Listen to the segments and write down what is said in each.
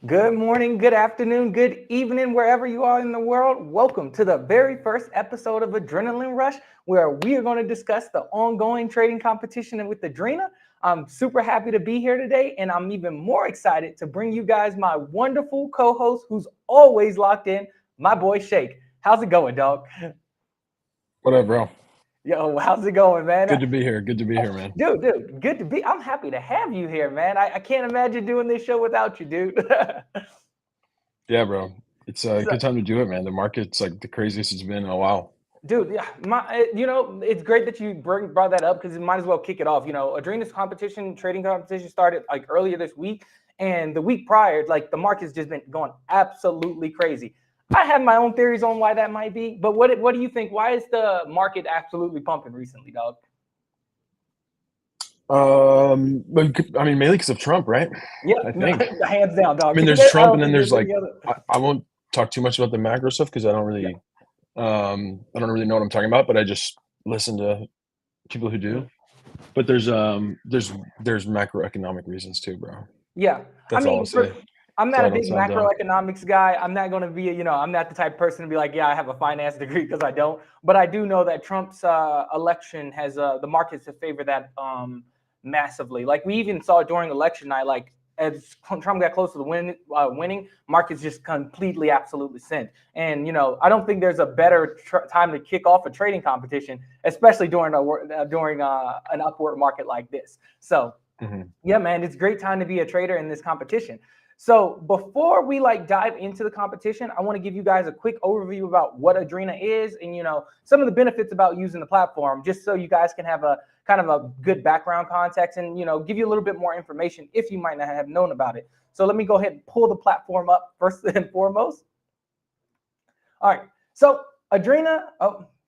Good morning, good afternoon, good evening, wherever you are in the world. Welcome to the very first episode of Adrenaline Rush, where we are going to discuss the ongoing trading competition with Adrena. I'm super happy to be here today, and I'm even more excited to bring you guys my wonderful co-host who's always locked in, my boy Shake. How's it going, dog? What up, bro? Yo, how's it going, man? Good to be here. Good to be here, man. Dude, good to be. I'm happy to have you here, man. I can't imagine doing this show without you, dude. Yeah, bro. It's a good time to do it, man. The market's like the craziest it's been in a while. Dude, yeah, it's great that you brought that up because it might as well kick it off. Adrena's trading competition started like earlier this week, and the week prior, like the market's just been going absolutely crazy. I have my own theories on why that might be, but what do you think? Why is the market absolutely pumping recently, dog? I mean, mainly because of Trump, right? Yeah, I think. hands down, dog. I mean, there's Trump, and then there's like I won't talk too much about the macro stuff because I don't really know what I'm talking about, but I just listen to people who do. But there's macroeconomic reasons too, bro. Yeah, That's all I'll say. I'm not a big macroeconomics guy. I'm not going to be, I'm not the type of person to be like, yeah, I have a finance degree, because I don't. But I do know that Trump's election has the markets have favored that massively. Like we even saw during election night, like as Trump got close to the winning, markets just completely, absolutely sent. And I don't think there's a better time to kick off a trading competition, especially during an upward market like this. So. Yeah, man, it's a great time to be a trader in this competition. So before we dive into the competition, I want to give you guys a quick overview about what Adrena is and, some of the benefits about using the platform, just so you guys can have a kind of a good background context and, give you a little bit more information if you might not have known about it. So let me go ahead and pull the platform up first and foremost. All right. So Adrena,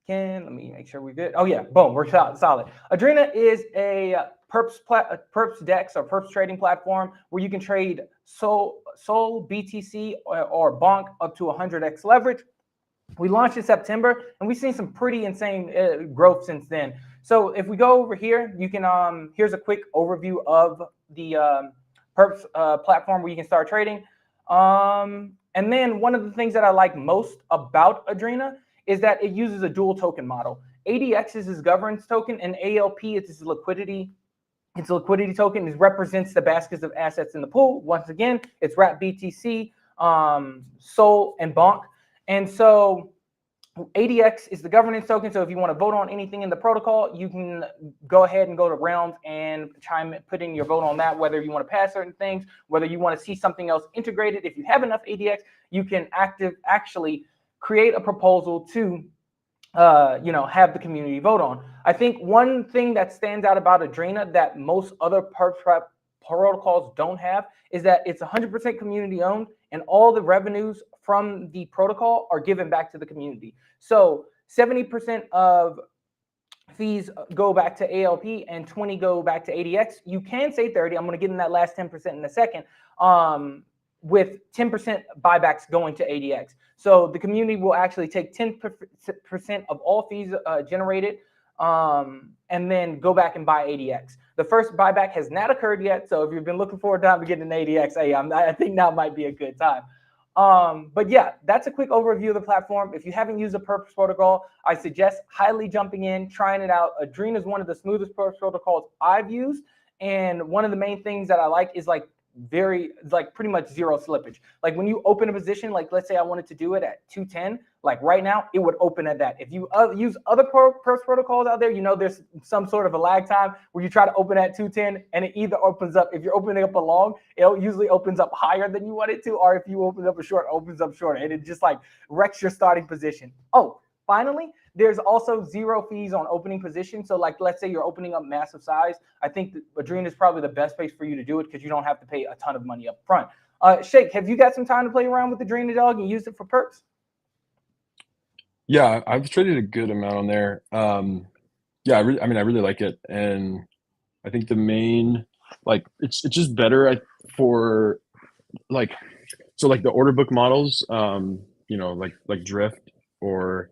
Let me make sure we're good. Oh yeah, boom, we're solid. Adrena is a Perps DEX or Perps trading platform where you can trade SOL, BTC, or Bonk up to 100x leverage. We launched in September, and we've seen some pretty insane growth since then. So if we go over here, you can here's a quick overview of the Perps platform where you can start trading. And then one of the things that I like most about Adrena is that it uses a dual token model. ADX is its governance token, and ALP is its liquidity. It's a liquidity token. It represents the baskets of assets in the pool. Once again, it's wrapped BTC, SOL, and Bonk. And so ADX is the governance token. So if you want to vote on anything in the protocol, you can go ahead and go to realms and put in your vote on that, whether you want to pass certain things, whether you want to see something else integrated. If you have enough ADX, you can actually create a proposal to have the community vote on. I think one thing that stands out about Adrena that most other Perps protocols don't have is that it's 100% community owned, and all the revenues from the protocol are given back to the community. So 70% of fees go back to ALP and 20 go back to ADX. You can say 30. I'm going to get in that last 10% in a second. With 10% buybacks going to ADX. So the community will actually take 10% of all fees generated and then go back and buy ADX. The first buyback has not occurred yet. So if you've been looking forward to getting an ADX, hey, I think now might be a good time. But yeah, that's a quick overview of the platform. If you haven't used the Perps protocol, I suggest highly jumping in, trying it out. Adrena is one of the smoothest Perps protocols I've used. And one of the main things that I like is pretty much zero slippage. Like when you open a position, like let's say I wanted to do it at 210, like right now it would open at that. If you use other Perps protocols out there, there's some sort of a lag time where you try to open at 210 and it either opens up, if you're opening up a long, it usually opens up higher than you want it to, or if you open up a short, it opens up shorter, and it just like wrecks your starting position. Oh, finally, there's also zero fees on opening position. So like, let's say you're opening up massive size. I think Adrena is probably the best place for you to do it because you don't have to pay a ton of money up front. Shake, have you got some time to play around with Adrena, dog, and use it for Perps? Yeah, I've traded a good amount on there. Yeah, I really like it. And I think the main, like, it's just better for like, so like the order book models, like Drift or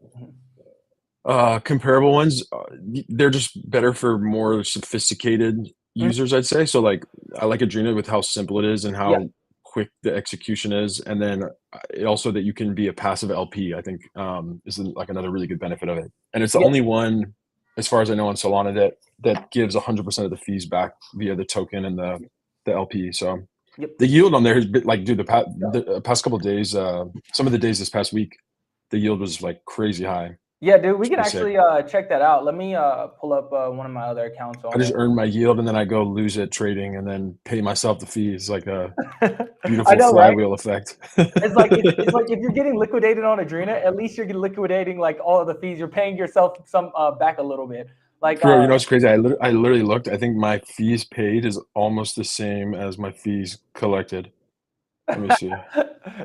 comparable ones, they're just better for more sophisticated users, I'd say. So like I like Adrena with how simple it is and how quick the execution is, and then also that you can be a passive LP, I think is like another really good benefit of it. And it's the only one, as far as I know, on Solana that gives 100% of the fees back via the token and the LP. So the yield on there has been like, dude, the past couple of days, some of the days this past week, the yield was like crazy high. Yeah, dude, we can actually check that out. Let me pull up one of my other accounts. I just earn my yield and then I go lose it trading and then pay myself the fees, like a beautiful flywheel effect. It's like if you're getting liquidated on Adrena, at least you're liquidating like all of the fees. You're paying yourself some back a little bit. Like, bro, it's crazy. I literally looked. I think my fees paid is almost the same as my fees collected. Let me see.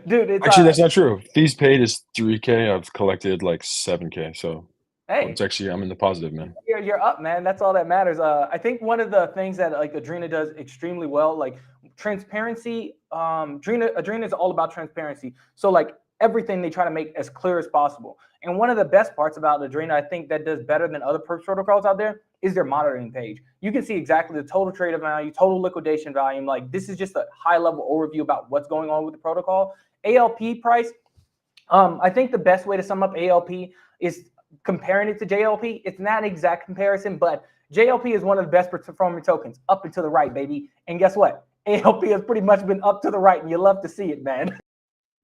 Dude, actually that's not true. Fees paid is 3K. I've collected like 7K. So hey, it's actually, I'm in the positive, man. You're up, man. That's all that matters. I think one of the things that like Adrena does extremely well, like transparency. Adrena is all about transparency. So like everything they try to make as clear as possible. And one of the best parts about Adrena, I think that does better than other Perps protocols out there, is their monitoring page. You can see exactly the total trade value, total liquidation volume. Like this is just a high level overview about what's going on with the protocol. ALP price. I think the best way to sum up ALP is comparing it to JLP. It's not an exact comparison, but JLP is one of the best performing tokens, up and to the right, baby. And guess what? ALP has pretty much been up to the right, and you love to see it, man.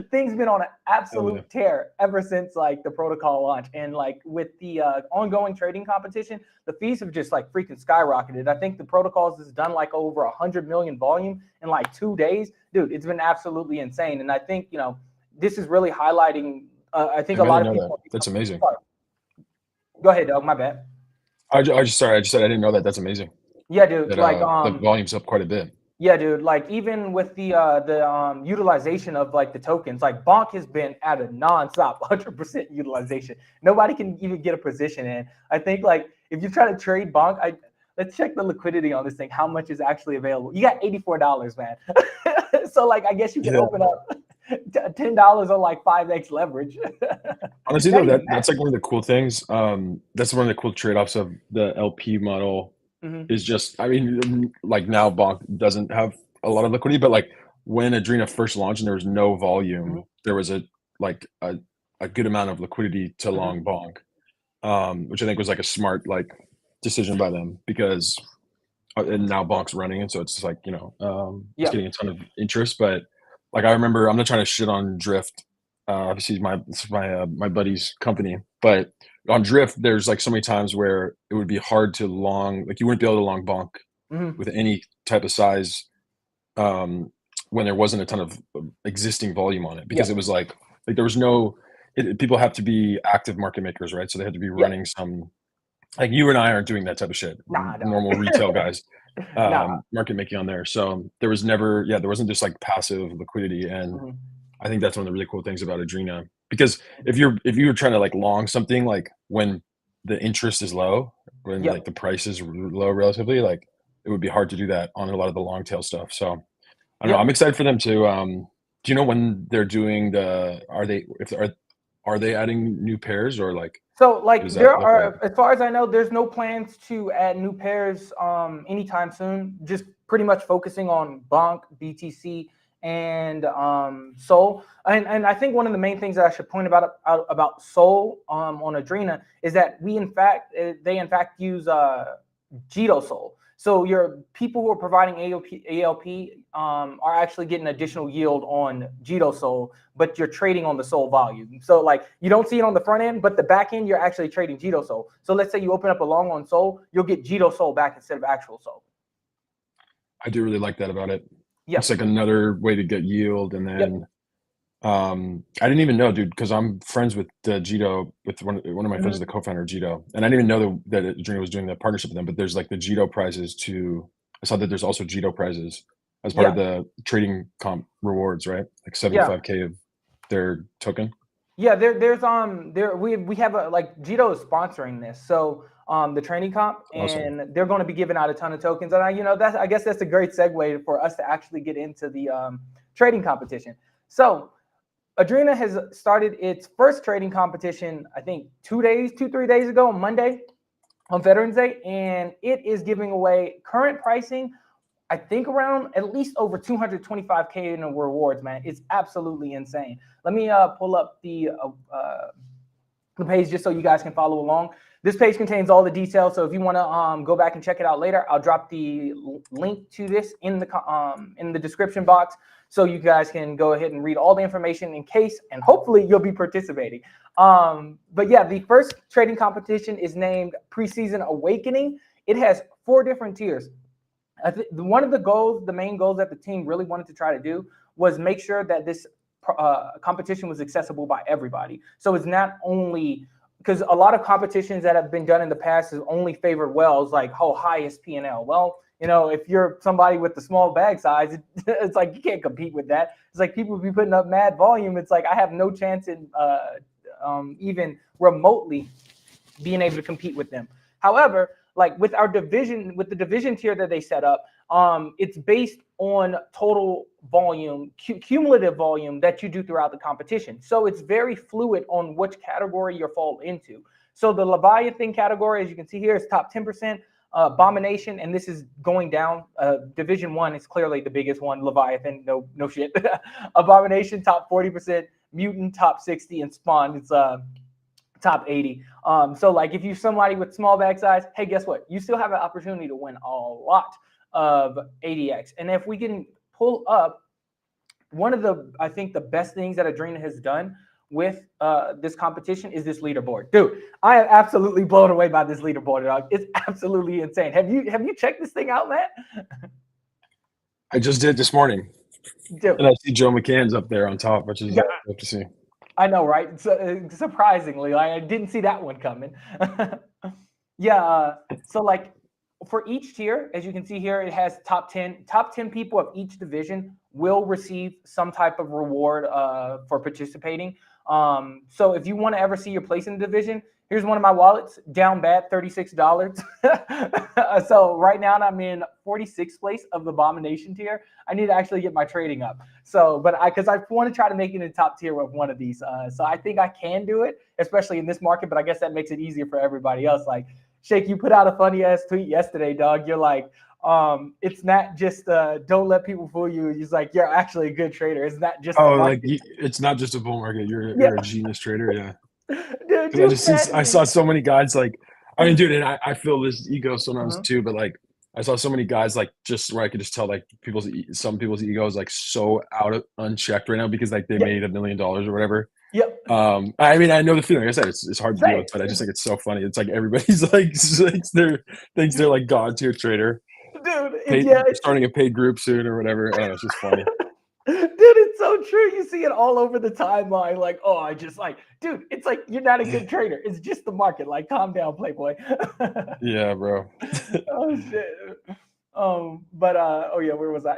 Thing's been on an absolute tear ever since like the protocol launch, and like with the ongoing trading competition, the fees have just like freaking skyrocketed. I think the protocols has done like over 100 million volume in like 2 days, dude. It's been absolutely insane, and I think this is really highlighting. I think a lot of people. That's amazing. Go ahead, Doug. My bad. I just said I didn't know that. That's amazing. Yeah, dude. The volume's up quite a bit. Yeah, dude. Like even with the utilization of like the tokens, like Bonk has been at a nonstop 100% utilization. Nobody can even get a position in. I think like if you try to trade Bonk, let's check the liquidity on this thing. How much is actually available? You got $84, man. So like I guess you can open up $10 on like 5x leverage. Honestly, though, that's like one of the cool things. That's one of the cool trade-offs of the LP model is just, I mean, like now Bonk doesn't have a lot of liquidity, but like when Adrena first launched and there was no volume, there was a good amount of liquidity to long Bonk, which I think was like a smart like decision by them because and now Bonk's running, and so it's just like it's getting a ton of interest. But like I remember, I'm not trying to shit on Drift. Obviously, it's my buddy's company, but on Drift, there's like so many times where it would be hard to long, like you wouldn't be able to long Bonk with any type of size when there wasn't a ton of existing volume on it because it was like there was no. People have to be active market makers, right? So they had to be running some. Like you and I aren't doing that type of shit. Normal retail guys, market making on there. So there was never, there wasn't just like passive liquidity, and I think that's one of the really cool things about Adrena. Because if you were trying to like long something like when the interest is low, when like the price is low relatively, like it would be hard to do that on a lot of the long tail stuff. So I don't know. I'm excited for them to. Do you know when they're doing the? Are they adding new pairs or like? So like there are, as far as I know, there's no plans to add new pairs anytime soon. Just pretty much focusing on Bonk, BTC, and Sol. And I think one of the main things that I should point about Sol on Adrena is that they in fact use Jito Sol. So your people who are providing ALP are actually getting additional yield on Jito Sol, but you're trading on the Sol volume. So like you don't see it on the front end, but the back end, you're actually trading Jito Sol. So let's say you open up a long on Sol, you'll get Jito Sol back instead of actual Sol. I do really like that about it. It's like another way to get yield. And then I didn't even know, dude, because I'm friends with Jito, with one of my friends is the co-founder of Jito. And I didn't even know that Adrena was doing the partnership with them, but there's like the Jito prizes I saw that there's also Jito prizes as part of the trading comp rewards, right? Like 75K of their token. Yeah, we have like Jito is sponsoring this. So the training comp, and they're going to be giving out a ton of tokens. And I guess that's a great segue for us to actually get into the trading competition. So Adrena has started its first trading competition, I think 3 days ago, on Monday, on Veterans Day, and it is giving away current pricing, I think around at least over 225K in rewards, man. It's absolutely insane. Let me pull up the page just so you guys can follow along. This page contains all the details, so if you want to go back and check it out later, I'll drop the link to this in the description box, so you guys can go ahead and read all the information in case, and hopefully you'll be participating. But yeah, the first trading competition is named Preseason Awakening. It has 4 different tiers. One of the main goals that the team really wanted to try to do was make sure that this competition was accessible by everybody. So it's not only, because a lot of competitions that have been done in the past has only favored whales, like highest P&L. Well, if you're somebody with the small bag size, it's like you can't compete with that. It's like people be putting up mad volume. It's like I have no chance in even remotely being able to compete with them. However, like with the division tier that they set up, it's based on total volume, cumulative volume that you do throughout the competition. So it's very fluid on which category you fall into. So the Leviathan category, as you can see here, is top 10%. Abomination, and this is going down. Division 1 is clearly the biggest one. Leviathan, no shit. Abomination, top 40%. Mutant, top 60, and Spawn, it's top 80. So like if you're somebody with small bag size, hey, guess what? You still have an opportunity to win a lot of ADX. And if we can pull up one of I think the best things that Adrena has done with this competition is this leaderboard. Dude, I am absolutely blown away by this leaderboard, dog. It's absolutely insane. Have you checked this thing out, Matt? I just did this morning. Dude. And I see Joe McCann's up there on top, which is good to see. I know, right? Surprisingly, I didn't see that one coming. So like for each tier, as you can see here, it has top 10 people of each division will receive some type of reward for participating. So if you want to ever see your place in the division, here's one of my wallets, down bad, $36. So right now I'm in 46th place of the Abomination tier. I need to actually get my trading up. So, but because I want to try to make it in the top tier with one of these. So I think I can do it, especially in this market, but I guess that makes it easier for everybody else. Like, Shake, you put out a funny ass tweet yesterday, dog. You're like, it's not just don't let people fool you. He's like, you're actually a good trader. It's not just it's not just a bull market. You're a genius trader. Yeah. Dude, I saw so many guys like, I mean, dude, and I feel this ego sometimes too, but like I saw so many guys like just where I could just tell like some people's ego is like so unchecked right now because like they made $1 million or whatever. Yep. I mean, I know the feeling. Like I said, it's hard to deal with, but I just think it's so funny. It's like everybody's like thinks they're like god tier trader. Dude, starting a paid group soon or whatever. It's just funny. Dude, it's so true. You see it all over the timeline. Like, oh, I just like, dude, it's like you're not a good trader. It's just the market. Like, calm down, Playboy. Yeah, bro. Oh shit. But oh yeah, where was I?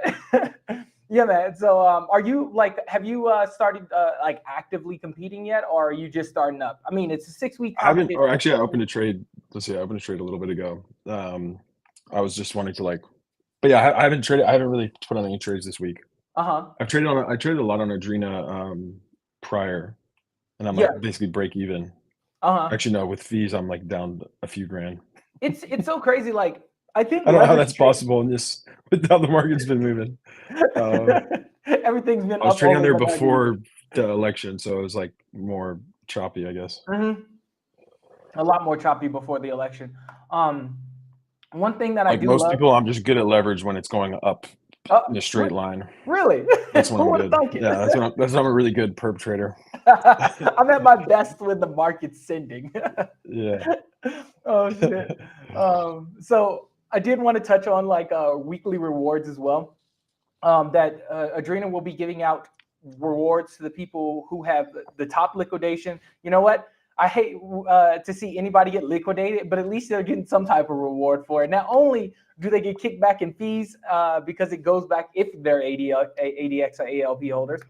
Yeah, man. So are you like, have you started like actively competing yet, or are you just starting up? I mean, it's a 6-week. I haven't, or actually I opened a trade. Let's see, I opened a trade a little bit ago. I was just wanting to like, but yeah, I haven't traded. I haven't really put on any trades this week. I traded a lot on Adrena prior, and I'm like basically break even. Actually, no, with fees, I'm like down a few grand. It's so crazy. Like, I think I don't know how that's possible in this with how the market's been moving. Everything's been. I was trading on there before the election, so it was like more choppy, I guess. A lot more choppy before the election. One thing that like I do most people, I'm just good at leverage when it's going up in a straight line. Really? That's when I'm good. Yeah, that's when I'm a really good perp trader. I'm at my best when the market's sending. Yeah. Oh shit. So I did want to touch on like weekly rewards as well. That Adrena will be giving out rewards to the people who have the top liquidation. You know what? I hate to see anybody get liquidated, but at least they're getting some type of reward for it. Not only do they get kickback in fees because it goes back if they're ADX or ALP holders,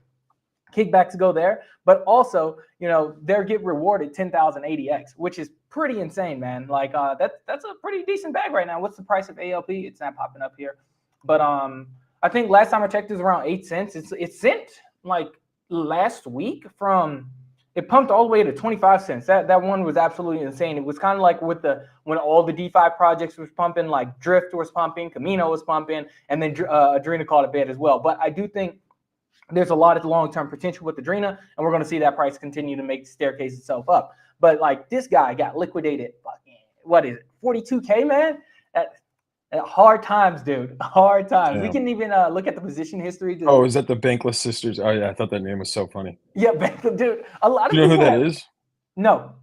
kickbacks go there, but also, you know, they're get rewarded 10,000 ADX, which is pretty insane, man. Like that's a pretty decent bag right now. What's the price of ALP? It's not popping up here, but I think last time I checked it was around 8 cents. It's sent like last week from. It pumped all the way to 25 cents. That one was absolutely insane. It was kind of like with when all the DeFi projects was pumping, like Drift was pumping, Camino was pumping, and then Adrena caught a bid as well. But I do think there's a lot of long-term potential with Adrena, and we're going to see that price continue to make staircase itself up. But like this guy got liquidated. What is it? 42K, man. Hard times, dude. Hard times. Yeah. We can even look at the position history. Oh, is that the Bankless Sisters? Oh, yeah. I thought that name was so funny. Yeah, Bankless, dude. A lot of people. Do you know who that is? No.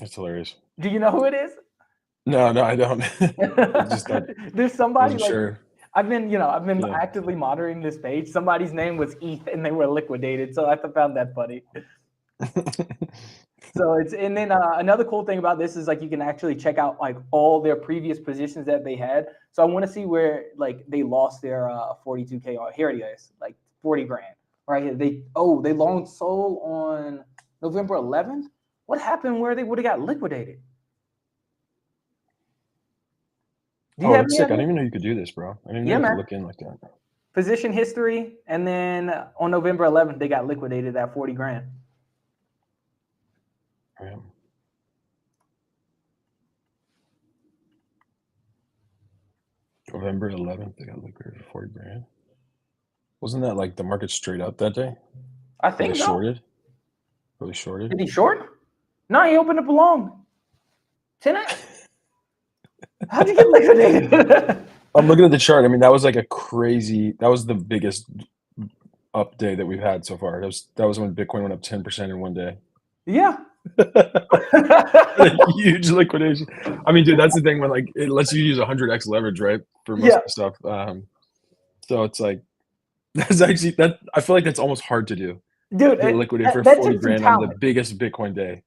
That's hilarious. Do you know who it is? No, I don't. There's somebody like sure. I've been actively monitoring this page. Somebody's name was ETH, and they were liquidated. So I found that funny. So and then another cool thing about this is like you can actually check out like all their previous positions that they had. So I want to see where like they lost their 42K. Or here it is, like 40 grand right here. They long SOL on November 11th. What happened where they would have got liquidated? That's sick. I didn't even know you could do this, bro. I didn't know you could look in like that. Position history, and then on November 11th they got liquidated at 40 grand. Yeah. November 11th, they got liquidated for 40 grand. Wasn't that like the market straight up that day? I think really shorted. Really shorted. Did he short? No, he opened up long. 10x. How'd you get liquidated? I'm looking at the chart. I mean, that was like that was the biggest up day that we've had so far. That was when Bitcoin went up 10% in one day. Yeah. A huge liquidation. I mean, dude, that's the thing when like it lets you use 100x leverage, right? For most of the stuff. So it's like that's actually that I feel like that's almost hard to do. Dude, get liquidated for 40 grand on the biggest Bitcoin day.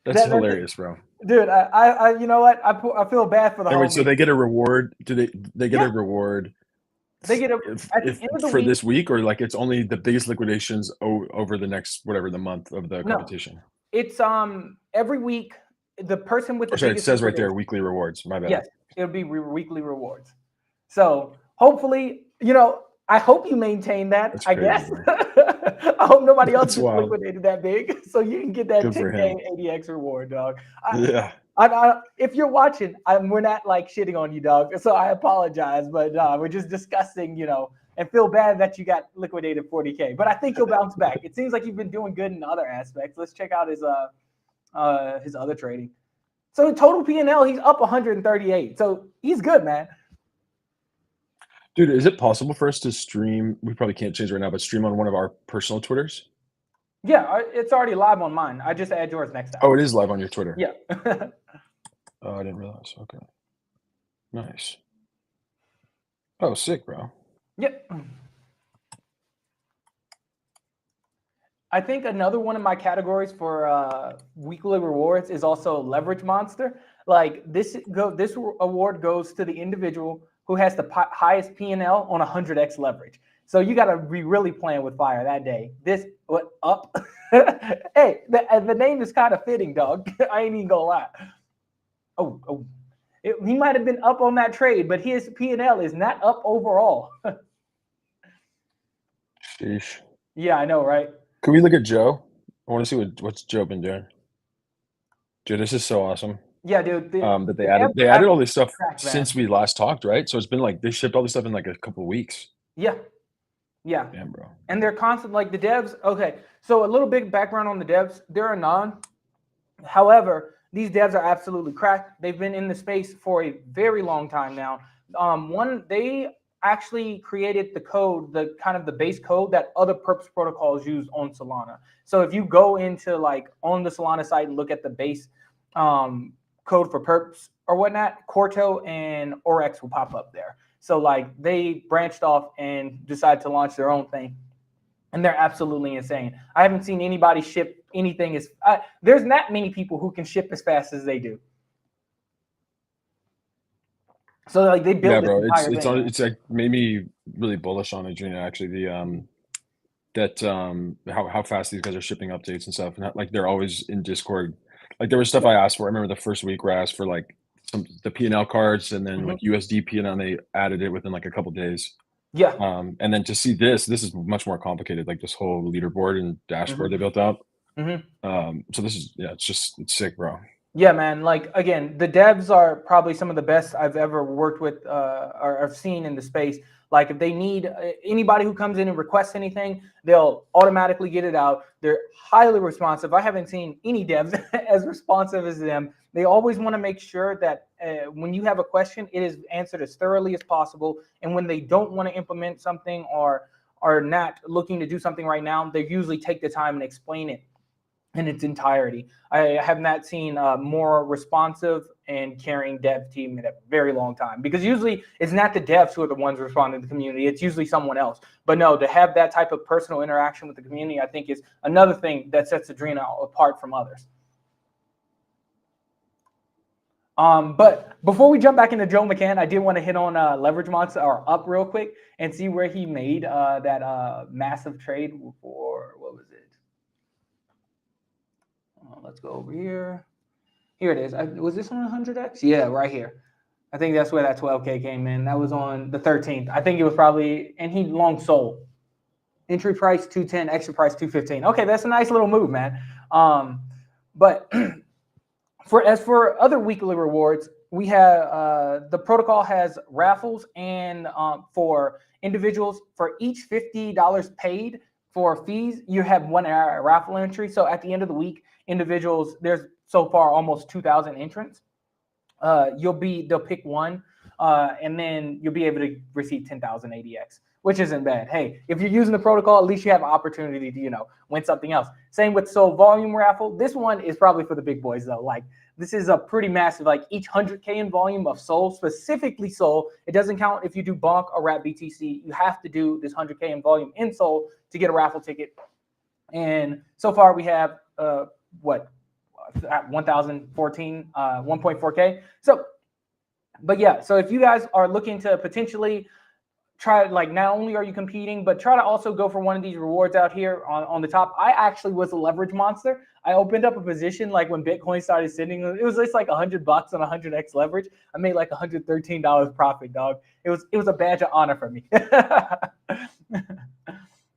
That's hilarious, bro. Dude, you know what? I feel bad for the And wait, so homies. they get a reward? Do they get Yeah, a reward they get at the if end of the for week. this week, or like it's only the biggest liquidations over the next whatever the month of the No, competition? it's every week the person with the Or sorry, it biggest says right there liquidation. weekly rewards. My bad. Yes, it'll be weekly rewards. So hopefully, you know, I hope you maintain that. That's I crazy, guess. bro. I hope nobody else That's gets wild. liquidated that big, so you can get that Good for 10K him. ADX reward, dog. Yeah. If you're watching, we're not like shitting on you, dog. So I apologize, but we're just discussing, you know, and feel bad that you got liquidated 40K. But I think you'll bounce back. It seems like you've been doing good in other aspects. Let's check out his other trading. So total P&L, he's up 138. So he's good, man. Dude, is it possible for us to stream? We probably can't change right now, but stream on one of our personal Twitters? Yeah, it's already live on mine. I just add yours next time. Oh, it is live on your Twitter. Yeah. Oh, I didn't realize. Okay. Nice. Oh, sick, bro. Yep. I think another one of my categories for weekly rewards is also Leverage Monster. Like this award goes to the individual who has the highest P&L on 100x leverage. So you got to be really playing with fire that day. This what up? Hey, the name is kind of fitting, dog. I ain't even gonna lie. He might have been up on that trade, but his P&L is not up overall. Sheesh. Yeah, I know, right? Can we look at Joe? I want to see what's Joe been doing. Dude, this is so awesome. Yeah, dude. That they added all this stuff since we last talked, right? So it's been like they shipped all this stuff in like a couple of weeks. Yeah. Yeah. Damn, bro. And they're constant, like the devs. Okay. So a little bit background on the devs. They're anon. However, these devs are absolutely cracked. They've been in the space for a very long time now. They actually created the code, the kind of the base code that other Perps protocols use on Solana. So if you go into like on the Solana site and look at the base code for Perps or whatnot, Corto and Orex will pop up there. So like they branched off and decided to launch their own thing. And they're absolutely insane. I haven't seen anybody ship anything there's not many people who can ship as fast as they do. So like they built bro. thing, it's like made me really bullish on Adrena actually. How fast these guys are shipping updates and stuff, and like they're always in Discord. Like there was stuff I asked for. I remember the first week where I asked for like the P&L cards and then like USD P&L, and they added it within like a couple days. Yeah. And then to see this is much more complicated. Like this whole leaderboard and dashboard they built out. So this is it's sick, bro. Yeah, man. Like again, the devs are probably some of the best I've ever worked with or I've seen in the space. Like if they need anybody who comes in and requests anything, they'll automatically get it out. They're highly responsive. I haven't seen any devs as responsive as them. They always want to make sure that when you have a question, it is answered as thoroughly as possible. And when they don't want to implement something or are not looking to do something right now, they usually take the time and explain it in its entirety. I have not seen a more responsive and caring dev team in a very long time, because usually it's not the devs who are the ones responding to the community. It's usually someone else. But no, to have that type of personal interaction with the community, I think is another thing that sets Adrena apart from others. But before we jump back into Joe McCann, I did want to hit on Leverage Monster or Up real quick and see where he made that massive trade for, what was it? Let's go over here. Here it is. Was this on 100x? Yeah, right here. I think that's where that 12K came in. That was on the 13th. I think it was probably, and he long sold. Entry price 210, extra price 215. Okay, that's a nice little move, man. But as for other weekly rewards, we have the protocol has raffles, and for individuals, for each $50 paid for fees, you have 1 hour raffle entry. So at the end of the week, individuals, there's so far almost 2,000 entrants. They'll pick one, and then you'll be able to receive 10,000 ADX, which isn't bad. Hey, if you're using the protocol, at least you have an opportunity to, win something else. Same with SOL volume raffle. This one is probably for the big boys though. Like this is a pretty massive, like each 100K in volume of SOL, specifically SOL. It doesn't count if you do Bonk or Wrap BTC. You have to do this 100K in volume in SOL to get a raffle ticket. And so far we have at 1,014, 1.4K. So, but yeah, so if you guys are looking to potentially try, like, not only are you competing, but try to also go for one of these rewards out here on the top. I actually was a leverage monster. I opened up a position like when Bitcoin started sitting. It was just like $100 on 100x leverage. I made like $113 profit, dog. It was a badge of honor for me.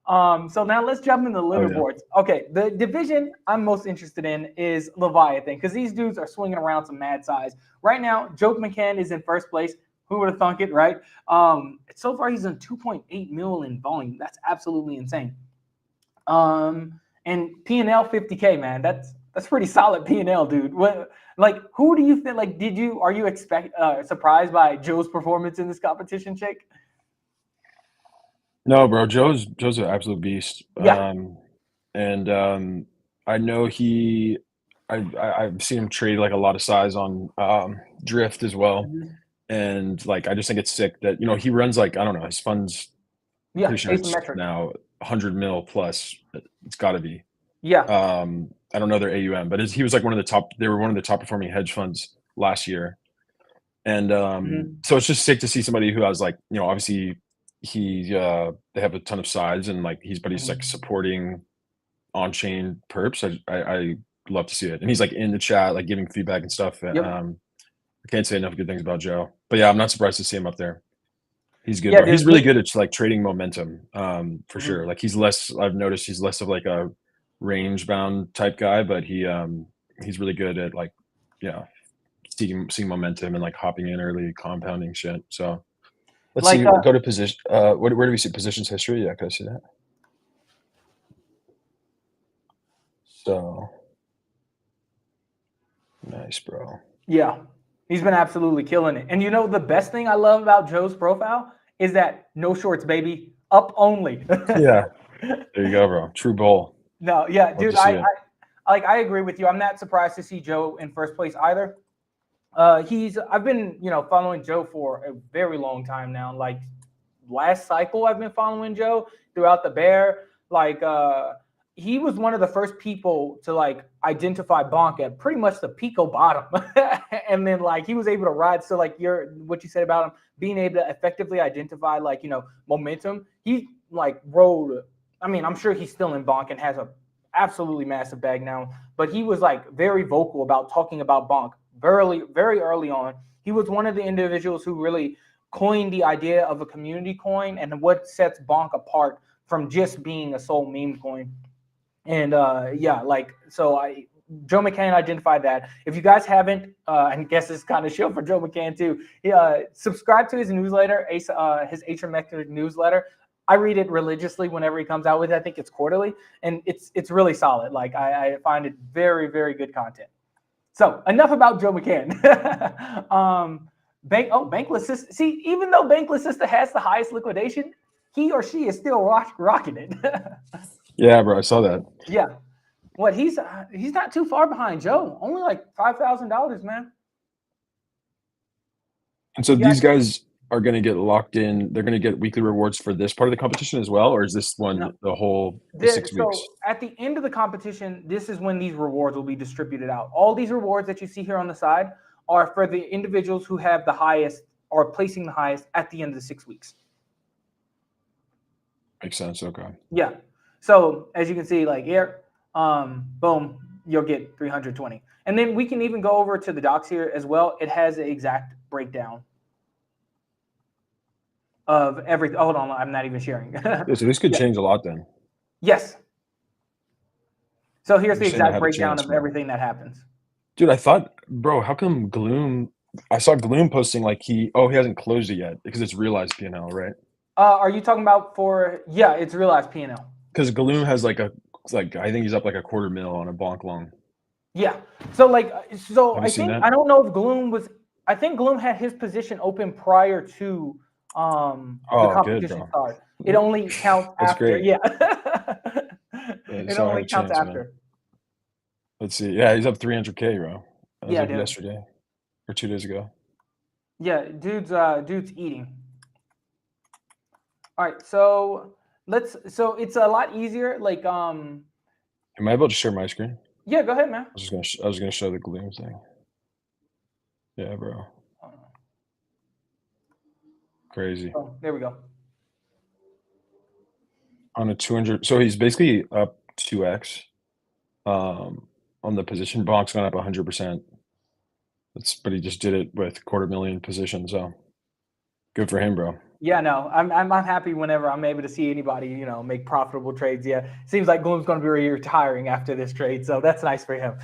So now let's jump into the leaderboards. Okay, the division I'm most interested in is Leviathan, because these dudes are swinging around some mad size. Right now, Joe McCann is in first place. Who would have thunk it, right? So far, he's done 2.8 mil in volume. That's absolutely insane. And P&L 50K, man. That's pretty solid P&L, dude. What, like, who do you think? Like, are you surprised by Joe's performance in this competition, Jake? No, bro. Joe's an absolute beast. Yeah. I know I've seen him trade like a lot of size on Drift as well. Mm-hmm. And like, I just think it's sick that, he runs like, I don't know, his funds, pretty sure it's now 100 mil plus. It's got to be. Yeah. I don't know their AUM, but he was like they were one of the top performing hedge funds last year. And so it's just sick to see somebody who has like, obviously they have a ton of size and like he's like supporting on-chain perps. I love to see it. And he's like in the chat, like giving feedback and stuff. Yep. I can't say enough good things about Joe, but yeah, I'm not surprised to see him up there. He's good. Yeah, he's really good at like trading momentum, for sure. Like I've noticed he's less of like a range bound type guy, but he's really good at like, seeing momentum and like hopping in early, compounding shit. So let's see, go to position. Where do we see positions history? Yeah, can I see that? So nice, bro. Yeah. He's been absolutely killing it. And the best thing I love about Joe's profile is that no shorts, baby. Up only. Yeah. There you go, bro. True bull. No, yeah, dude. I agree with you. I'm not surprised to see Joe in first place either. I've been, following Joe for a very long time now. Like last cycle, I've been following Joe throughout the bear. Like, he was one of the first people to like identify bonk at pretty much the pico bottom. And then like he was able to ride. So like what you said about him being able to effectively identify like, momentum. He like rode, I mean, I'm sure he's still in bonk and has a absolutely massive bag now, but he was like very vocal about talking about bonk very, very early on. He was one of the individuals who really coined the idea of a community coin and what sets bonk apart from just being a sole meme coin. And Joe McCann identified that. If you guys haven't, I guess it's kind of show for Joe McCann too. Subscribe to his newsletter, his asymmetric newsletter. I read it religiously whenever he comes out with it. I think it's quarterly, and it's really solid. Like I find it very, very good content. So enough about Joe McCann. Bankless Sister. See, even though Bankless Sister has the highest liquidation, he or she is still rocking it. Yeah, bro, I saw that. Yeah. What, he's not too far behind Joe. Only like $5,000, man. And so these guys are going to get locked in. They're going to get weekly rewards for this part of the competition as well, or is this one the whole 6 weeks? So at the end of the competition, this is when these rewards will be distributed out. All these rewards that you see here on the side are for the individuals who have the highest or placing the highest at the end of the 6 weeks. Makes sense. Okay. Yeah. So as you can see, like here, boom, you'll get 320. And then we can even go over to the docs here as well. It has the exact breakdown of everything. Hold on, I'm not even sharing. So this could change a lot then. Yes. So here's the exact breakdown of everything that happens. Dude, I thought, bro, how come Gloom? I saw Gloom posting like he hasn't closed it yet because it's realized P&L, right? Are you talking about it's realized P&L? Because Gloom has I think he's up like $250,000 on a bonk long. Yeah. So I don't know if Gloom was. I think Gloom had his position open prior to the competition start. It only counts after. Great. Yeah. It only counts after. Man. Let's see. Yeah, he's up 300K, bro. That was yesterday or 2 days ago. Yeah, dude's eating. All right, so it's a lot easier. Like, am I able to share my screen? Yeah, go ahead, man. I was gonna show the gloom thing. Yeah, bro. Crazy. Oh, there we go. On a 200, so he's basically up 2x. On the position, bonk's gone up 100%. But he just did it with 250,000 positions, so good for him, bro. Yeah, no, I'm happy whenever I'm able to see anybody, you know, make profitable trades. Yeah, seems like Gloom's going to be retiring after this trade, so that's nice for him.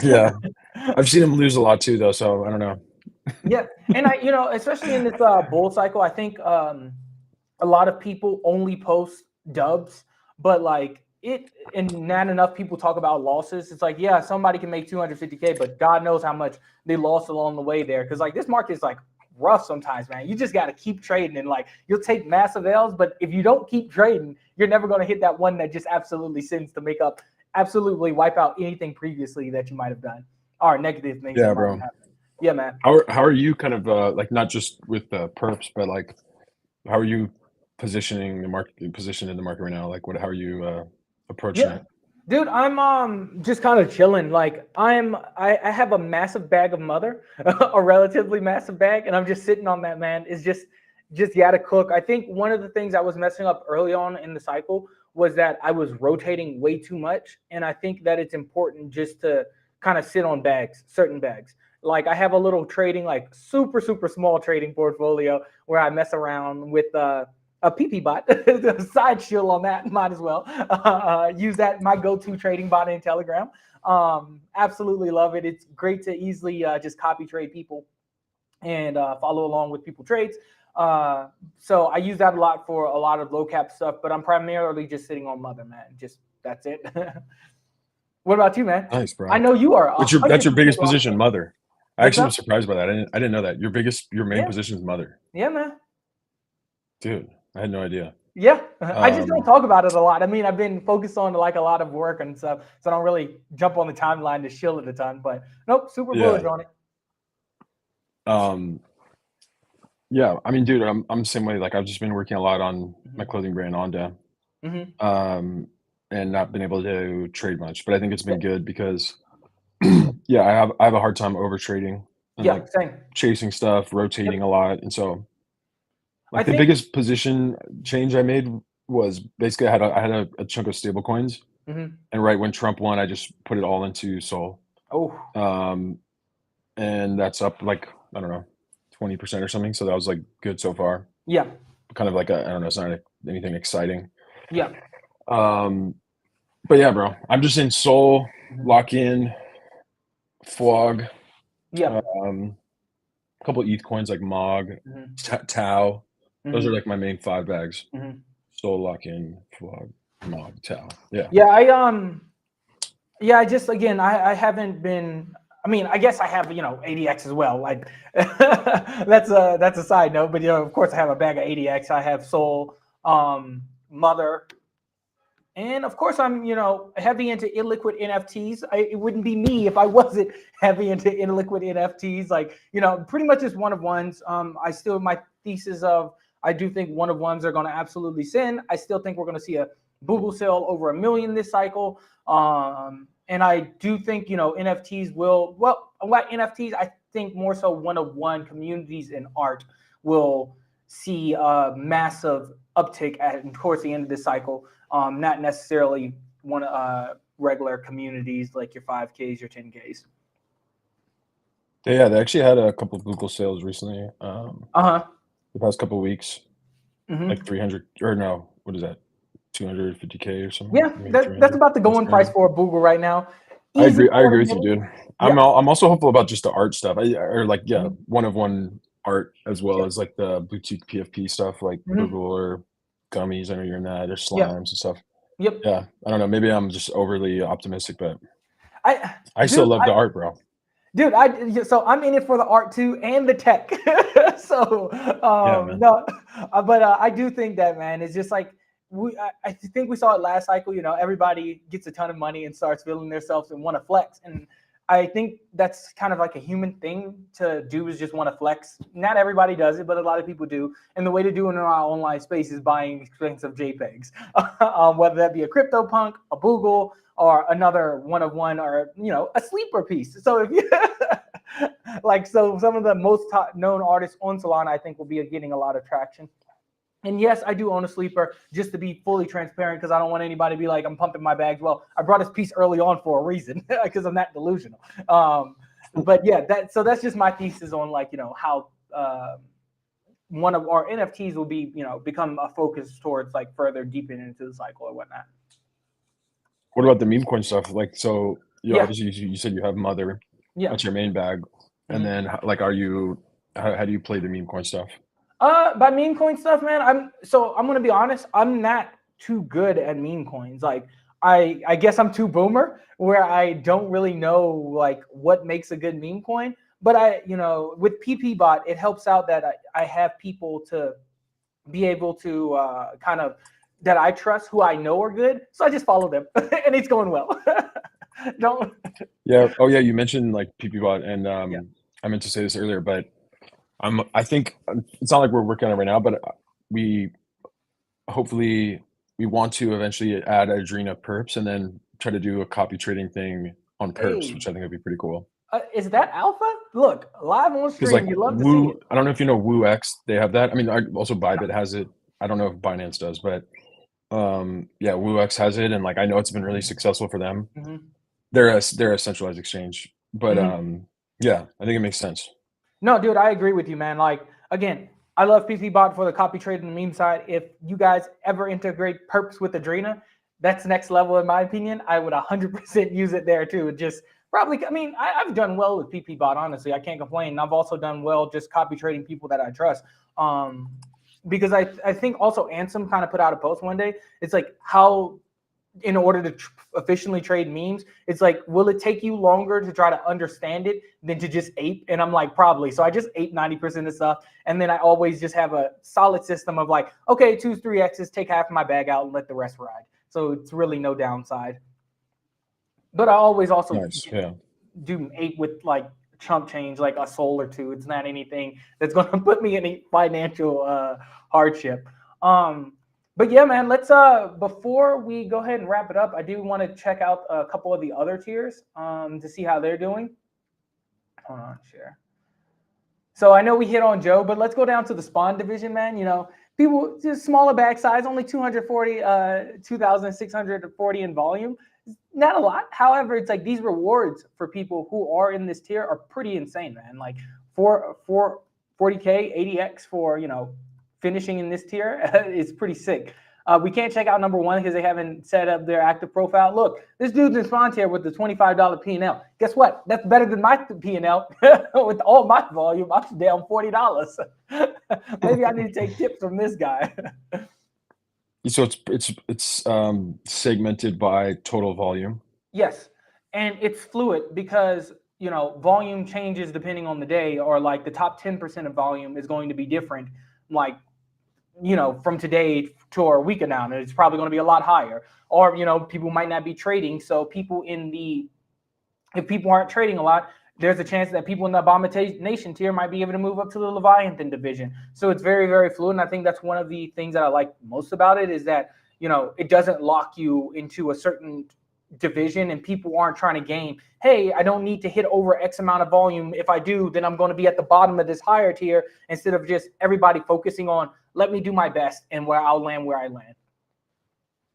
Yeah, I've seen him lose a lot too, though, so I don't know. Yeah, and you know, especially in this bull cycle, I think a lot of people only post dubs, but like and not enough people talk about losses. It's like, yeah, somebody can make 250K, but God knows how much they lost along the way there. Because like this market is like rough sometimes, man. You just got to keep trading, and like you'll take massive L's, but if you don't keep trading, you're never going to hit that one that just absolutely sends to make up, absolutely wipe out anything previously that you might have done or negative things. Yeah, bro. Yeah, man. How are you kind of like not just with perps, but like how are you positioning the market, positioned in the market right now? Like how are you approaching it? Dude, I'm just kind of chilling. Like I have a massive bag of mother, a relatively massive bag, and I'm just sitting on that, man. It's just yeah to cook. I think one of the things I was messing up early on in the cycle was that I was rotating way too much, and I think that it's important just to kind of sit on bags, certain bags. Like I have a little trading, like super small trading portfolio where I mess around with a PP bot, side shield on that, might as well use that, my go-to trading bot in Telegram. Absolutely love it. It's great to easily just copy trade people and follow along with people trades. So I use that a lot for a lot of low cap stuff, but I'm primarily just sitting on mother, man. Just that's it. What about you, man? Nice, bro. I know you are. That's your biggest position, mother. I actually was up? surprised by that. I didn't know that. Your main position is mother. Yeah, man. Dude, I had no idea. Yeah, I just don't talk about it a lot. I mean, I've been focused on like a lot of work and stuff, so I don't really jump on the timeline to shill it a ton. But nope, super bullish on it. Yeah, I mean, dude, I'm the same way. Like I've just been working a lot on my clothing brand Onda, and not been able to trade much. But I think it's been good because, yeah, I have a hard time over trading and like same. chasing stuff, rotating a lot, and so like the biggest position change I made was basically I had a chunk of stable coins, and right when Trump won, I just put it all into Sol. And that's up like I don't know, 20% or something. So that was like good so far. Yeah. Kind of like I don't know, it's not anything exciting. Yeah. But yeah, bro, I'm just in Sol, lock in, Flog. Yeah. A couple of ETH coins like Mog, Tau. Those are like my main 5 bags. Sol, lock in, Flog, Mog, Tau. Yeah. Yeah. I just again I haven't been. I mean, I guess I have, you know, ADX as well. Like that's a side note, but you know, of course I have a bag of ADX. I have Sol, Mother, and of course I'm, you know, heavy into illiquid NFTs. It wouldn't be me if I wasn't heavy into illiquid NFTs. Like, you know, pretty much just one of ones. I still my thesis of I do think one of ones are going to absolutely sin. I still think we're going to see a Google sale over 1 million this cycle. And I do think, you know, NFTs will, well, what NFTs, I think more so one-of-one communities in art will see a massive uptick towards the end of this cycle. Not necessarily regular communities like your 5Ks, your 10Ks. Yeah, they actually had a couple of Google sales recently. The past couple of weeks, like 300 or no, what is that? 250K or something. Yeah, that's about the going price for a Google right now. I agree with you, dude. I'm also hopeful about just the art stuff. One of one art as well as like the boutique PFP stuff, like Google or gummies. I know you're in that, or slimes and stuff. Yep. Yeah, I don't know. Maybe I'm just overly optimistic, but I still love the art, bro. Dude, so I'm in it for the art too and the tech. So no, but I do think that, man, it's just like I think we saw it last cycle. You know, everybody gets a ton of money and starts feeling themselves and want to flex. And I think that's kind of like a human thing to do, is just want to flex. Not everybody does it, but a lot of people do. And the way to do it in our online space is buying expensive JPEGs, whether that be a CryptoPunk, a Boogle, or another one of one, or, you know, a sleeper piece. So if you like, so some of the most known artists on Solana, I think, will be getting a lot of traction. And yes, I do own a sleeper, just to be fully transparent, because I don't want anybody to be like, I'm pumping my bags. Well, I brought this piece early on for a reason, because I'm not delusional. But yeah, so that's just my thesis on, like, you know, how one of our NFTs will be, you know, become a focus towards like further deepening into the cycle or whatnot. What about the meme coin stuff? Like, so Yeah. obviously you said you have Mother. Yeah. That's your main bag. And then like, how do you play the meme coin stuff? By meme coin stuff, man, I'm gonna be honest, I'm not too good at meme coins. Like, I guess I'm too boomer, where I don't really know like what makes a good meme coin. But you know, with PPBot, it helps out that I have people to be able to kind of, that I trust, who I know are good. So I just follow them, and it's going well. Don't. Yeah. Oh yeah, you mentioned like PPBot, and I meant to say this earlier, but I think it's not like we're working on it right now, but we hopefully we want to eventually add Adrena Perps and then try to do a copy trading thing on Perps, which I think would be pretty cool. Is that alpha? Look, live on stream, like, you love to see it. I don't know if you know WooX, they have that. I mean, also Bybit has it. I don't know if Binance does, but yeah, WooX has it, and like I know it's been really successful for them. They're a centralized exchange, but yeah, I think it makes sense. No, dude, I agree with you, man. Like, again, I love PPBot for the copy trade and the meme side. If you guys ever integrate Perps with Adrena, that's next level in my opinion. I would 100% use it there too. Just probably, I mean, I've done well with PPBot, honestly. I can't complain. And I've also done well just copy trading people that I trust. Because I think also Ansem kind of put out a post one day. It's like, how, in order to efficiently trade memes, it's like, will it take you longer to try to understand it than to just ape? And I'm like, probably. So I just ape 90% of stuff. And then I always just have a solid system of like, okay, 2s, 3x's, take half of my bag out and let the rest ride. So it's really no downside. But I always also do ape with like chump change, like a SOL or two. It's not anything that's going to put me in a financial hardship. But yeah, man, let's before we go ahead and wrap it up, I do want to check out a couple of the other tiers to see how they're doing. Hold on, share. So I know we hit on Joe, but let's go down to the spawn division, man. You know, people just smaller bag size, only 2,640 in volume. Not a lot. However, it's like these rewards for people who are in this tier are pretty insane, man. Like 40K, 80x for, you know, finishing in this tier is pretty sick. We can't check out number one because they haven't set up their active profile. Look, this dude's in spawn tier with the $25 P&L. Guess what? That's better than my P&L. With all my volume, I'm down $40. Maybe I need to take tips from this guy. So it's segmented by total volume. Yes, and it's fluid because, you know, volume changes depending on the day, or like the top 10% of volume is going to be different, like, you know, from today to a week now, and it's probably going to be a lot higher. Or, you know, people might not be trading, so people if people aren't trading a lot, there's a chance that people in the Abomination tier might be able to move up to the Leviathan division. So it's very, very fluid. And I think that's one of the things that I like most about it, is that, you know, it doesn't lock you into a certain division, and people aren't trying to game, hey, I don't need to hit over X amount of volume. If I do, then I'm going to be at the bottom of this higher tier, instead of just everybody focusing on, let me do my best and where I'll land where I land.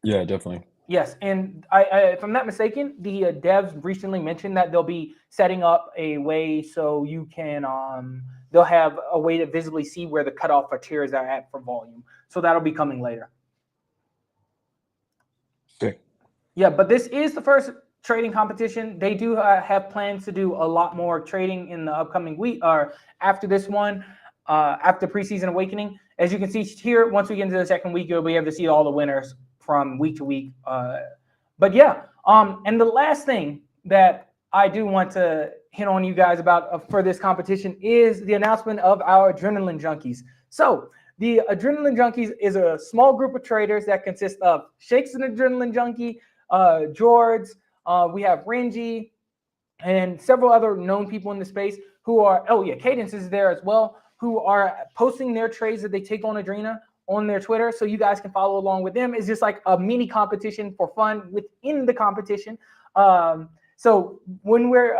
Yeah, definitely. Yes, and I if I'm not mistaken, the devs recently mentioned that they'll be setting up a way so you can they'll have a way to visibly see where the cutoff for tiers are at for volume. So that'll be coming later. Okay. Yeah, but this is the first trading competition. They do have plans to do a lot more trading in the upcoming week, or after this one, after Preseason Awakening. As you can see here, once we get into the second week, you'll be able to see all the winners from week to week. But yeah, and the last thing that I do want to hit on you guys about for this competition is the announcement of our Adrenaline Junkies. So the Adrenaline Junkies is a small group of traders that consist of Shake's an Adrenaline Junkie, George, we have Renji, and several other known people in the space who are, oh yeah, Cadence is there as well, who are posting their trades that they take on Adrena on their Twitter, so you guys can follow along with them. It's just like a mini competition for fun within the competition. So when we're,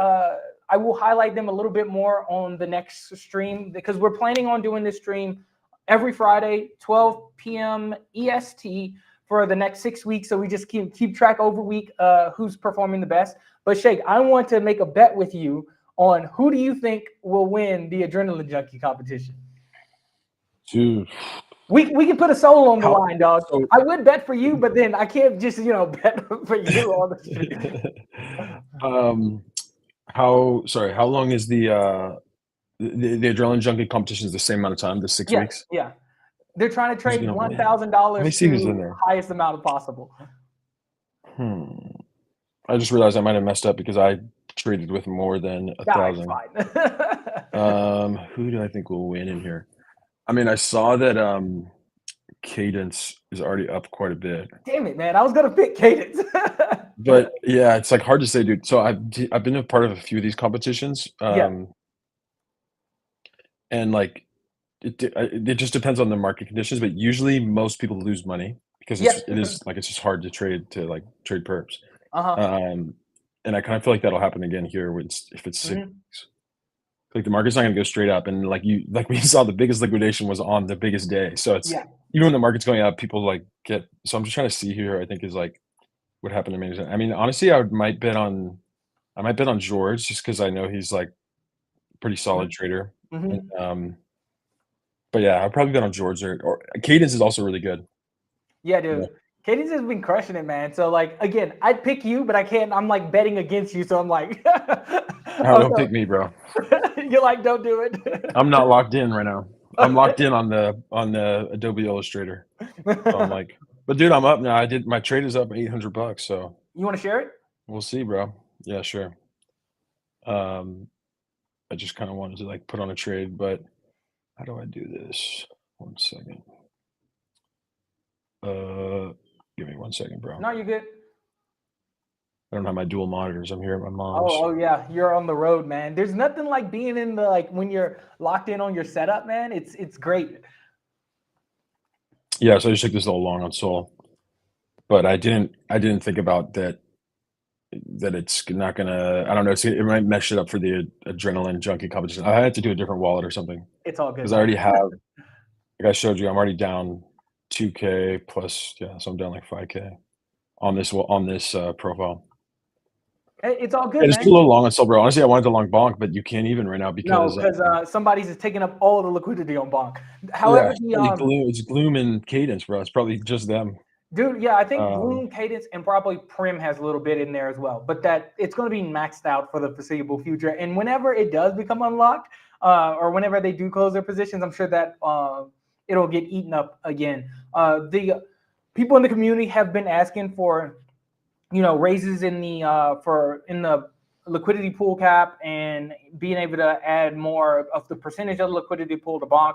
I will highlight them a little bit more on the next stream, because we're planning on doing this stream every Friday, 12 p.m. EST for the next 6 weeks. So we just keep track over week who's performing the best. But Shake, I want to make a bet with you on who do you think will win the Adrenaline Junkie competition? Dude. We can put a SOL on the line, dog. So, I would bet for you, but then I can't just, bet for you on the stream. How long is the Adrenaline Junkie competition? Is the same amount of time, the 6 weeks? Yeah. They're trying to trade How many $1,000 teams to in there? highest amount possible. I just realized I might have messed up because I traded with more than 1,000. Who do I think will win in here? I mean, I saw that Cadence is already up quite a bit. Damn it, man! I was gonna pick Cadence. But yeah, it's like hard to say, dude. So I've been a part of a few of these competitions, and like it just depends on the market conditions. But usually, most people lose money because it's just hard to trade perps. And I kind of feel like that'll happen again here if it's 6 weeks. Like the market's not gonna go straight up, and like we saw, the biggest liquidation was on the biggest day. So it's even when the market's going up, people like get. So I'm just trying to see here. I think is like what happened to me. I mean, honestly, I might bet on George just because I know he's like a pretty solid trader. And, but yeah, I'll probably bet on George or Cadence is also really good. Yeah, dude. Yeah. Cadence has been crushing it, man. So like again, I'd pick you, but I can't. I'm like betting against you, so I'm like, don't pick me, bro. You're like, don't do it. I'm not locked in right now. I'm locked in on the Adobe Illustrator. So I'm like, but dude, I'm up now. My trade is up $800. So you want to share it? We'll see, bro. Yeah, sure. I just kind of wanted to like put on a trade, but how do I do this? 1 second. Give me 1 second, bro. No, you're good. I don't have my dual monitors. I'm here at my mom's. Oh yeah, you're on the road, man. There's nothing like being in the when you're locked in on your setup, man. It's great. Yeah, so I just took this all long on SOL, but I didn't think about that it's not gonna. I don't know. It might mess it up for the Adrenaline Junkie competition. I had to do a different wallet or something. It's all good because I already have. Like I showed you, I'm already down 2K plus. Yeah, so I'm down like 5K on this profile. It's all good. It's a little long on SOL, bro. Honestly, I wanted to long bonk, but you can't even right now because somebody's just taking up all the liquidity on bonk. However, it's Gloom and Cadence, bro. It's probably just them. Dude, yeah, I think Gloom, Cadence, and probably Prim has a little bit in there as well. But that it's going to be maxed out for the foreseeable future. And whenever it does become unlocked, or whenever they do close their positions, I'm sure that it'll get eaten up again. The people in the community have been asking for, raises in the liquidity pool cap and being able to add more of the percentage of the liquidity pool to bonk.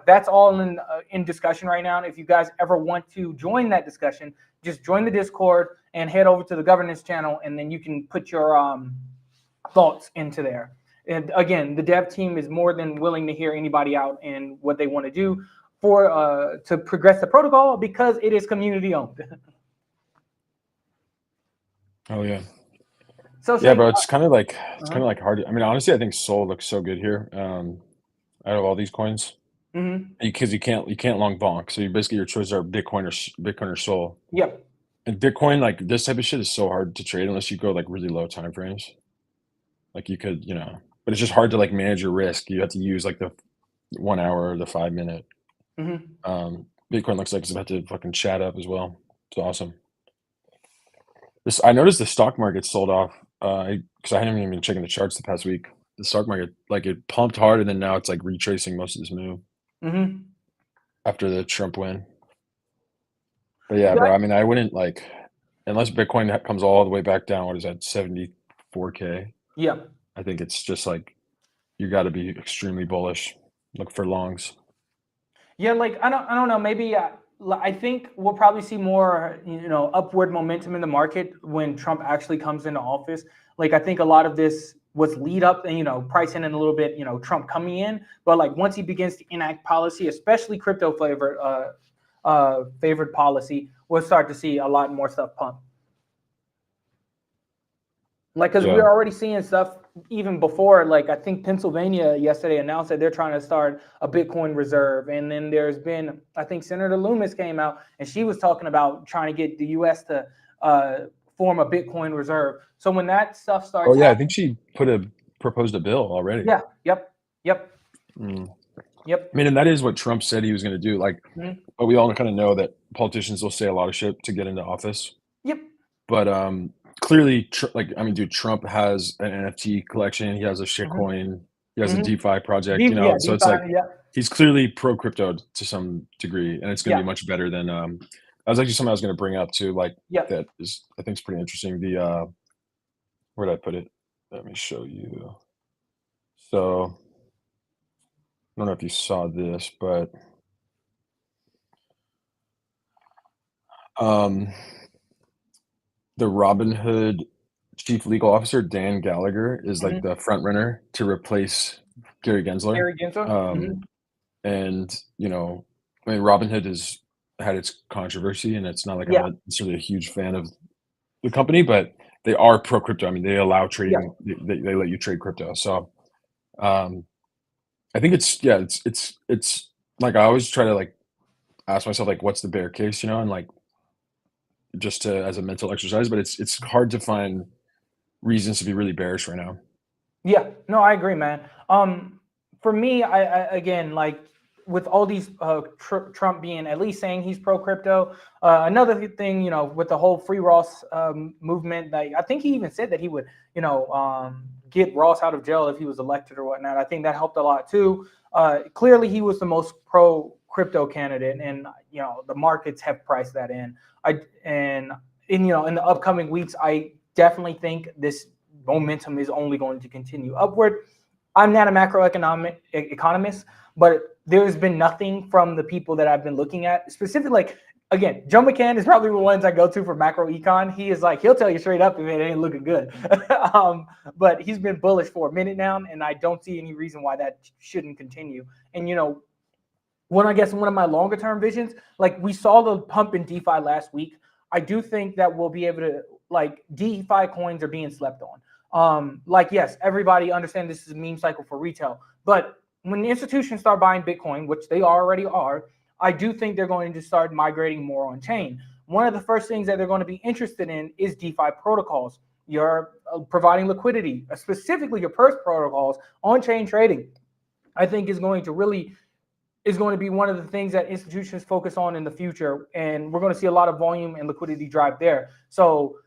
That's all in discussion right now. And if you guys ever want to join that discussion, just join the Discord and head over to the governance channel, and then you can put your thoughts into there. And again, the dev team is more than willing to hear anybody out and what they want to do to progress the protocol, because it is community owned. Oh yeah. So yeah, bro, it's kind of like hard. I mean, honestly, I think SOL looks so good here. Out of all these coins, because you can't long bonk. So your choices are Bitcoin or SOL. Yep. And Bitcoin, like this type of shit, is so hard to trade unless you go like really low time frames. Like you could, but it's just hard to like manage your risk. You have to use like the 1 hour or the 5 minute. Bitcoin looks like it's about to fucking chat up as well. It's awesome. I noticed the stock market sold off because I hadn't even been checking the charts the past week. The stock market, like, it pumped hard, and then now it's like retracing most of this move after the Trump win. But yeah, bro, I mean, I wouldn't like, unless Bitcoin comes all the way back down. What is that, 74K? Yeah. I think it's just like you got to be extremely bullish. Look for longs. Yeah, like I don't know. Maybe I think we'll probably see more, upward momentum in the market when Trump actually comes into office. Like I think a lot of this was lead up and pricing in a little bit, Trump coming in, but like once he begins to enact policy, especially crypto favored policy, we'll start to see a lot more stuff pump. Like, because we're already seeing stuff even before, like I think Pennsylvania yesterday announced that they're trying to start a Bitcoin reserve. And then there's been, I think Senator Loomis came out and she was talking about trying to get the US to form a Bitcoin reserve. So when that stuff starts happening, I think she proposed a bill already. Yeah. Yep. I mean, and that is what Trump said he was going to do. Like, but we all kind of know that politicians will say a lot of shit to get into office. Yep. But clearly, dude, Trump has an NFT collection. He has a shitcoin. He has a DeFi project. So it's like he's clearly pro crypto to some degree, and it's going to be much better than. That was actually something I was going to bring up too. Like that is, I think, it's pretty interesting. The where did I put it? Let me show you. So I don't know if you saw this, but the Robinhood chief legal officer, Dan Gallagher, is like the front runner to replace Gary Gensler. And I mean, Robinhood has had its controversy, and it's not like I'm not necessarily a huge fan of the company, but they are pro crypto. I mean, they allow trading. They let you trade crypto. So I think it's like I always try to like ask myself like, what's the bear case, and like just as a mental exercise, but it's hard to find reasons to be really bearish right now. Yeah, no, I agree, man. For me, I again, like with all these Trump being at least saying he's pro crypto. Another thing, with the whole free Ross movement, that I think he even said that he would, get Ross out of jail if he was elected or whatnot. I think that helped a lot too. Clearly, he was the most pro crypto candidate, and the markets have priced that in. In the upcoming weeks, I definitely think this momentum is only going to continue upward. I'm not a macroeconomic economist, but there's been nothing from the people that I've been looking at, specifically, like, again, Joe McCann is probably the ones I go to for macro econ. He is like, he'll tell you straight up if it ain't looking good. But he's been bullish for a minute now, and I don't see any reason why that shouldn't continue. And, one of my longer term visions, like we saw the pump in DeFi last week. I do think that we'll be able to, like, DeFi coins are being slept on. Yes, everybody understands this is a meme cycle for retail, but when the institutions start buying Bitcoin, which they already are, I do think they're going to start migrating more on chain. One of the first things that they're going to be interested in is DeFi protocols. You're providing liquidity, specifically your Perps protocols, on-chain trading, I think is going to be one of the things that institutions focus on in the future. And we're going to see a lot of volume and liquidity drive there. So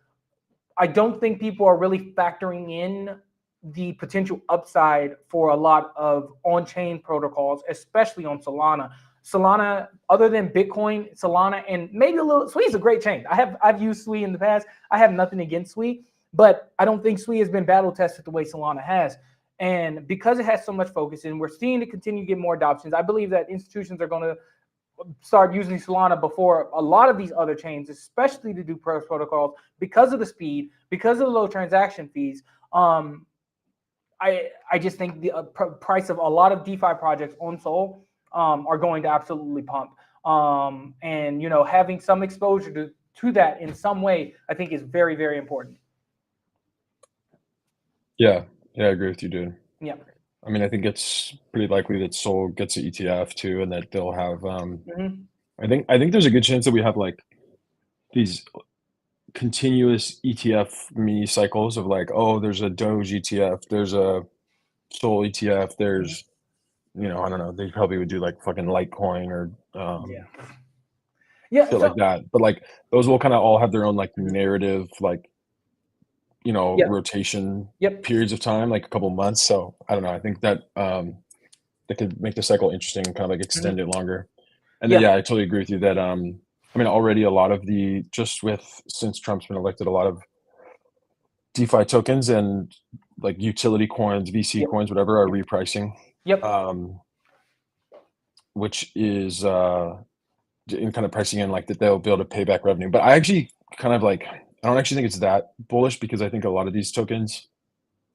I don't think people are really factoring in the potential upside for a lot of on-chain protocols, especially on Solana. Solana, other than Bitcoin, Solana, and maybe a little, Sui is a great chain. I've used Sui in the past. I have nothing against Sui, but I don't think Sui has been battle tested the way Solana has. And because it has so much focus and we're seeing it continue to get more adoptions, I believe that institutions are going to start using Solana before a lot of these other chains, especially to do Perps protocols, because of the speed, because of the low transaction fees. I just think the price of a lot of DeFi projects on Sol are going to absolutely pump. And having some exposure to that in some way, I think is very, very important. Yeah, I agree with you, dude. Yeah. I mean, I think it's pretty likely that Sol gets an ETF too, and that they'll have. I think there's a good chance that we have like these continuous ETF mini cycles of like, oh, there's a Doge ETF, there's a Sol ETF, there's, I don't know, they probably would do like fucking Litecoin or shit like that. But like those will kind of all have their own like narrative, like rotation periods of time, like a couple of months. So I don't know. I think that that could make the cycle interesting and kind of like extend it longer. And then, I totally agree with you that I mean, already a lot of the since Trump's been elected, a lot of DeFi tokens and like utility coins, VC coins, whatever, are repricing. Which is in kind of pricing in like that they'll be able to pay back revenue. But I actually kind of like I don't actually think it's that bullish because I think a lot of these tokens,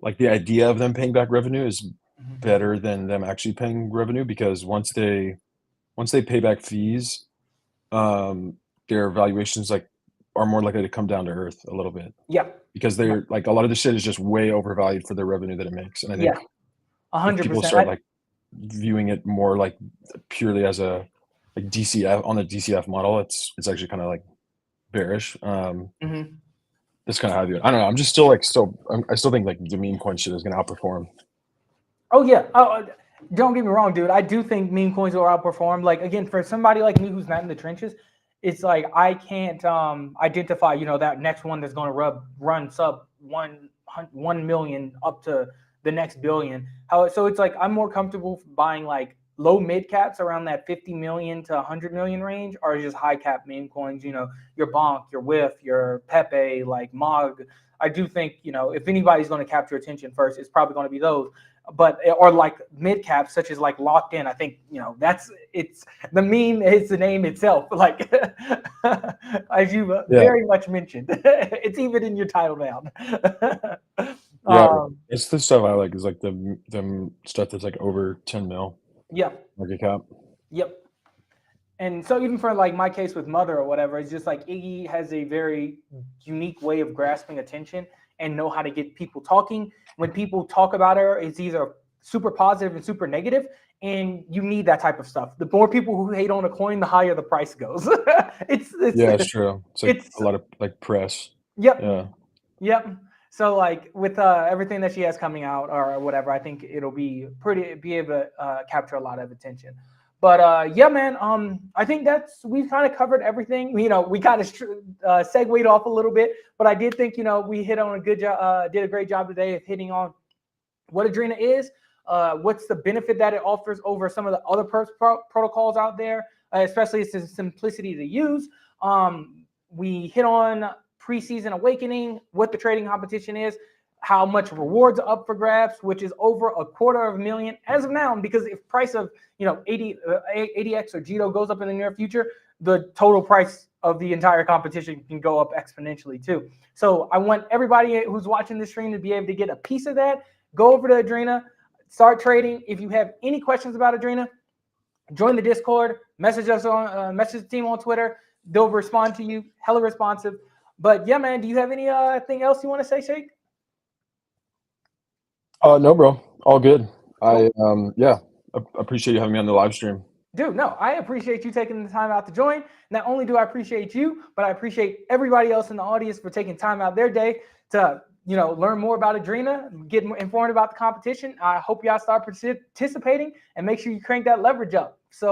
like the idea of them paying back revenue is better than them actually paying revenue, because once they pay back fees, their valuations like are more likely to come down to earth a little bit, Yeah. because they're like, a lot of the shit is just way overvalued for the revenue that it makes. And I think if people 100%. start like viewing it more like purely as a like DCF on the DCF model, it's actually kind of like bearish. That's kind of how I view it. I don't know. I'm just still like I still think like the meme coin shit is going to outperform. Oh yeah. Oh, don't get me wrong, dude. I do think meme coins will outperform. Like again, for somebody like me who's not in the trenches, it's like I can't identify, that next one that's going to run sub 1 million up to the next billion. So it's like I'm more comfortable buying like low mid caps around that 50 million to 100 million range, or just high cap meme coins, your Bonk, your Whiff, your Pepe, like Mog. I do think, if anybody's going to capture attention first, it's probably going to be those. But or like mid caps such as like Locked In. I think it's the meme is the name itself, like as you very much mentioned. It's even in your title now. It's the stuff I like, is like the stuff that's like over 10 mil market cap. Yep. And so even for like my case with Mother or whatever, it's just like Iggy has a very unique way of grasping attention and know how to get people talking. When people talk about her, it's either super positive and super negative, and you need that type of stuff. The more people who hate on a coin, the higher the price goes. It's true. It's like a lot of like press. Yep. So like with everything that she has coming out or whatever, I think it'll be able to capture a lot of attention. But yeah, man, I think we've kind of covered everything. We kind of segued off a little bit, but I did think, we hit on a good job, did a great job today of hitting on what Adrena is, what's the benefit that it offers over some of the other Perps protocols out there, especially its simplicity to use. We hit on preseason awakening, what the trading competition is, how much rewards are up for grabs, which is over $250,000 as of now, because if price of ADX or Jito goes up in the near future, the total price of the entire competition can go up exponentially too. So I want everybody who's watching this stream to be able to get a piece of that. Go over to Adrena, start trading. If you have any questions about Adrena, join the Discord, message us on message the team on Twitter. They'll respond to you, hella responsive. But yeah, man, do you have anything else you want to say, Shake? No, bro. All good. Cool. I appreciate you having me on the live stream. Dude, no, I appreciate you taking the time out to join. Not only do I appreciate you, but I appreciate everybody else in the audience for taking time out their day to, learn more about Adrena, get more informed about the competition. I hope y'all start participating and make sure you crank that leverage up. So